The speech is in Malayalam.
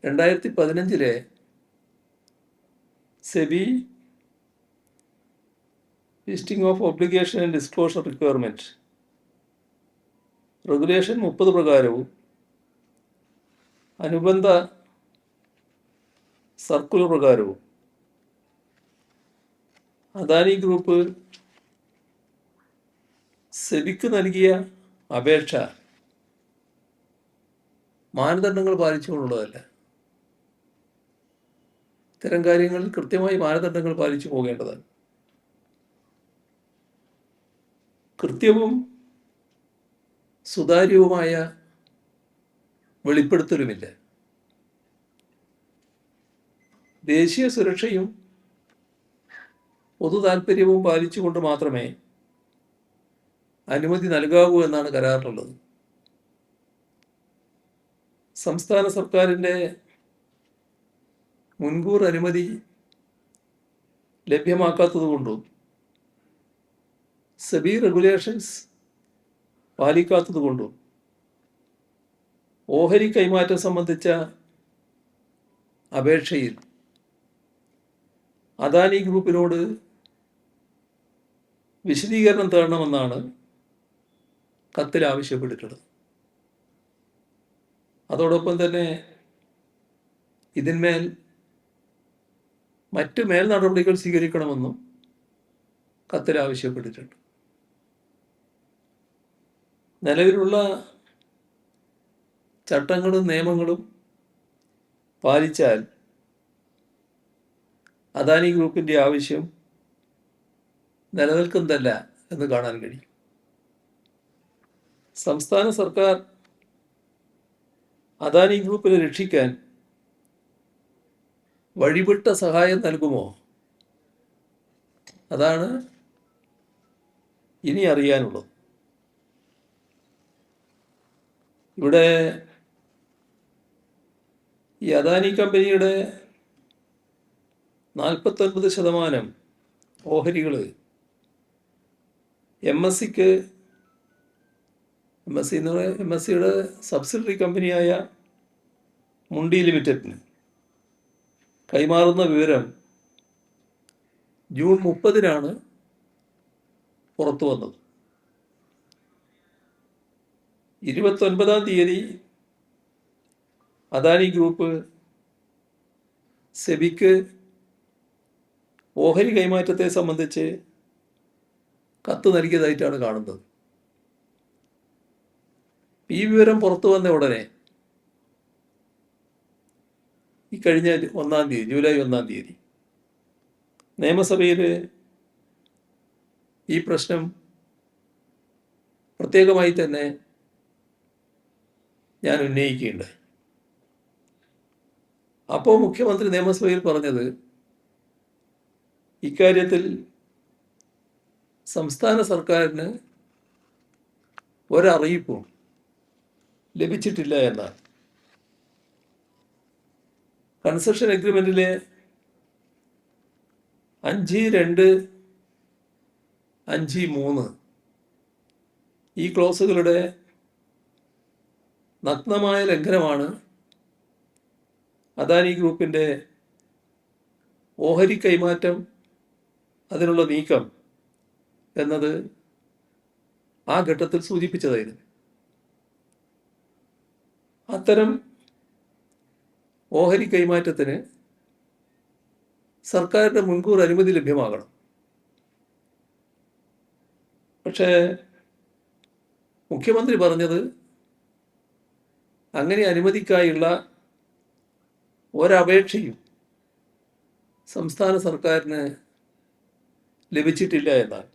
2015 SEBI listing of obligation and disclosure requirement regulation 30 പ്രകാരവും അനുബന്ധ സർക്കുലർ പ്രകാരവും അദാനി ഗ്രൂപ്പ് സെബിക്ക് നൽകിയ അപേക്ഷ മാനദണ്ഡങ്ങൾ പാലിച്ചുകൊണ്ടുള്ളതല്ല. ഇത്തരം കാര്യങ്ങളിൽ കൃത്യമായി മാനദണ്ഡങ്ങൾ പാലിച്ചു പോകേണ്ടതാണ്. കൃത്യവും സുതാര്യവുമായ വെളിപ്പെടുത്തലുമില്ല. ദേശീയ സുരക്ഷയും പൊതു താൽപ്പര്യവും പാലിച്ചുകൊണ്ട് മാത്രമേ അനുമതി നൽകാവൂ എന്നാണ് കരാറിലുള്ളത്. സംസ്ഥാന സർക്കാരിൻ്റെ മുൻകൂർ അനുമതി ലഭ്യമാക്കാത്തതുകൊണ്ടും സെബി റെഗുലേഷൻസ് പാലിക്കാത്തതുകൊണ്ടും ഓഹരി കൈമാറ്റം സംബന്ധിച്ച അപേക്ഷയിൽ അദാനി ഗ്രൂപ്പിനോട് വിശദീകരണം തേടണമെന്നാണ് കത്തിൽ ആവശ്യപ്പെട്ടിട്ടുള്ളത്. അതോടൊപ്പം തന്നെ ഇതിന്മേൽ മറ്റ് മേൽ നടപടികൾ സ്വീകരിക്കണമെന്നും കത്തിൽ ആവശ്യപ്പെട്ടിട്ടുണ്ട്. നിലവിലുള്ള ചട്ടങ്ങളും നിയമങ്ങളും പാലിച്ചാൽ അദാനി ഗ്രൂപ്പിൻ്റെ ആവശ്യം നിലനിൽക്കുന്നതല്ല എന്ന് കാണാൻ കഴിയും. സംസ്ഥാന സർക്കാർ അദാനി ഗ്രൂപ്പിനെ രക്ഷിക്കാൻ വഴിവിട്ട സഹായം നൽകുമോ? അതാണ് ഇനി അറിയാനുള്ളത്. ഇവിടെ ഈ അദാനി കമ്പനിയുടെ 49% ഓഹരികൾ എം എസ് സിയുടെ സബ്സിഡറി കമ്പനിയായ മുണ്ടി ലിമിറ്റഡിന് കൈമാറുന്ന വിവരം ജൂൺ 30 പുറത്തു വന്നത്. 29 അദാനി ഗ്രൂപ്പ് സെബിക്ക് ഓഹരി കൈമാറ്റത്തെ സംബന്ധിച്ച് കത്ത് നൽകിയതായിട്ടാണ് കാണുന്നത്. ഈ വിവരം പുറത്തു വന്ന ഉടനെ ഈ കഴിഞ്ഞ ജൂലൈ 1 നിയമസഭയിൽ ഈ പ്രശ്നം പ്രത്യേകമായി തന്നെ ഞാൻ ഉന്നയിക്കുകയുണ്ടായി. അപ്പോൾ മുഖ്യമന്ത്രി നിയമസഭയിൽ പറഞ്ഞത് ഇക്കാര്യത്തിൽ സംസ്ഥാന സർക്കാരിന് ഒരറിയിപ്പും ലഭിച്ചിട്ടില്ല എന്നാണ്. കൺസെഷൻ എഗ്രിമെൻറ്റിലെ 5(2), 5(3) ഈ ക്ലോസുകളുടെ നഗ്നമായ ലംഘനമാണ് അദാനി ഗ്രൂപ്പിൻ്റെ ഓഹരി കൈമാറ്റം, അതിനുള്ള നീക്കം എന്നത് ആ ഘട്ടത്തിൽ സൂചിപ്പിച്ചതായിരുന്നു. അത്തരം ഓഹരി കൈമാറ്റത്തിന് സർക്കാരിൻ്റെ മുൻകൂർ അനുമതി ലഭ്യമാകണം. പക്ഷേ മുഖ്യമന്ത്രി പറഞ്ഞത് അങ്ങനെ അനുമതിക്കായുള്ള ഒരപേക്ഷയും സംസ്ഥാന സർക്കാരിന് ലഭിച്ചിട്ടില്ല എന്നാണ്.